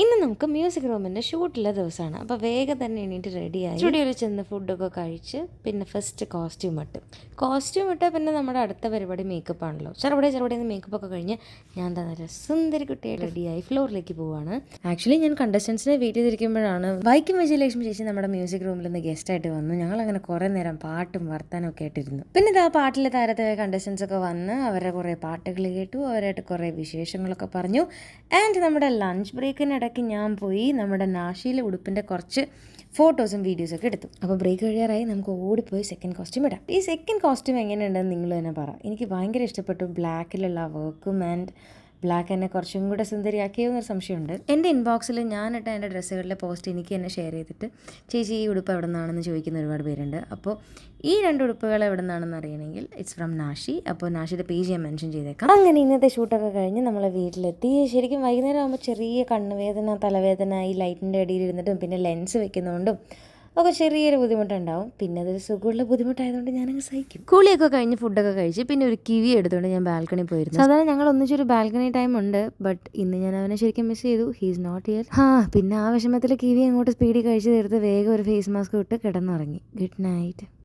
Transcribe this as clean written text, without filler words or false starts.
ഇന്ന് നമുക്ക് മ്യൂസിക് റൂമിൻ്റെ ഷൂട്ടുള്ള ദിവസമാണ്. അപ്പോൾ വേഗം തന്നെ എണീറ്റ് റെഡിയായി സ്റ്റുഡിയോയിൽ ചെന്ന് ഫുഡൊക്കെ കഴിച്ച് പിന്നെ ഫസ്റ്റ് കോസ്റ്റ്യൂം ഇട്ട് പിന്നെ നമ്മുടെ അടുത്ത പരിപാടി മേക്കപ്പ് ആണല്ലോ. ചെറുപടി മേക്കപ്പൊക്കെ കഴിഞ്ഞ് ഞാൻ എന്താ നല്ല സുന്ദരി കുട്ടിയായിട്ട് റെഡിയായി ഫ്ലോറിലേക്ക് പോവുകയാണ്. ആക്ച്വലി ഞാൻ കണ്ടസ്റ്റൻസിനെ വെയിറ്റ് ചെയ്തിരിക്കുമ്പോഴാണ് വൈക്കം വിജയലക്ഷ്മി ചേച്ചി നമ്മുടെ മ്യൂസിക് റൂമിൽ നിന്ന് ഗസ്റ്റായിട്ട് വന്നു. ഞങ്ങൾ അങ്ങനെ കുറേ നേരം പാട്ടും വർത്താനം ഒക്കെ ആയിട്ടിരുന്നു. പിന്നെ ഇതാ പാട്ടിലെ താരത്തെ കണ്ടസ്റ്റൻസ് ഒക്കെ വന്ന് അവരുടെ കുറേ പാട്ടുകൾ കേട്ടു, അവരായിട്ട് കുറേ വിശേഷങ്ങളൊക്കെ പറഞ്ഞു. ആൻഡ് നമ്മുടെ ലഞ്ച് ബ്രേക്കിനിടയ്ക്ക് ഞാൻ പോയി നമ്മുടെ നാഷിയിലെ ഉടുപ്പിൻ്റെ കുറച്ച് ഫോട്ടോസും വീഡിയോസൊക്കെ എടുത്തു. അപ്പോൾ ബ്രേക്ക് കഴിയാറായി, നമുക്ക് ഓടിപ്പോയി സെക്കൻഡ് കോസ്റ്റ്യൂം ഇടാം. ഈ സെക്കൻഡ് കോസ്റ്റ്യൂം എങ്ങനെയുണ്ടെന്ന് നിങ്ങൾ തന്നെ പറ. എനിക്ക് ഭയങ്കര ഇഷ്ടപ്പെട്ടു ബ്ലാക്കിലുള്ള വർക്കും ആൻഡ് ബ്ലാക്ക് എന്നെ കുറച്ചും കൂടെ സുന്ദരിയാക്കിയോ എന്നൊരു സംശയമുണ്ട്. എൻ്റെ ഇൻബോക്സിൽ ഞാനിട്ട എൻ്റെ ഡ്രസ്സുകളിലെ പോസ്റ്റ് എനിക്ക് തന്നെ ഷെയർ ചെയ്തിട്ട് ചേച്ചി ഈ ഉടുപ്പ് എവിടെ നിന്നാണെന്ന് ചോദിക്കുന്ന ഒരുപാട് പേരുണ്ട്. അപ്പോൾ ഈ 2 ഉടുപ്പുകൾ എവിടെ നിന്നാണെന്ന് അറിയണമെങ്കിൽ ഇറ്റ്സ് ഫ്രം നാഷി. അപ്പോൾ നാഷിയുടെ പേജ് ഞാൻ മെൻഷൻ ചെയ്തേക്കാം. അങ്ങനെ ഇന്നത്തെ ഷൂട്ടൊക്കെ കഴിഞ്ഞ് നമ്മളെ വീട്ടിലെത്തി. ശരിക്കും വൈകുന്നേരം ആകുമ്പോൾ ചെറിയ കണ്ണുവേദന, തലവേദന ഈ ലൈറ്റിൻ്റെ അടിയിൽ ഇരുന്നിട്ടും പിന്നെ ലെൻസ് വെക്കുന്നതുകൊണ്ടും ഒക്കെ ചെറിയൊരു ബുദ്ധിമുട്ടുണ്ടാവും. പിന്നെ അതൊരു സുഖമുള്ള ബുദ്ധിമുട്ടായതുകൊണ്ട് ഞാനങ്ങ് സഹിക്കും. കുളിയൊക്കെ കഴിഞ്ഞ് ഫുഡൊക്കെ കഴിച്ച് പിന്നെ ഒരു കിവി എടുത്തുകൊണ്ട് ഞാൻ ബാൽക്കണി പോയിരുന്നു. സാധാരണ ഞങ്ങൾ ഒന്നിച്ചൊരു ബാൽക്കണി ടൈം ഉണ്ട്, ബട്ട് ഇന്ന് ഞാൻ അവനെ ശരിക്കും മിസ് ചെയ്തു. He is not here. പിന്നെ ആ വിഷമത്തിൽ കിവി അങ്ങോട്ട് സ്പീഡിൽ കഴിച്ച് തീർത്ത് വേഗം ഒരു ഫേസ് മാസ്ക് ഇട്ട് കിടന്നുറങ്ങി. Good night.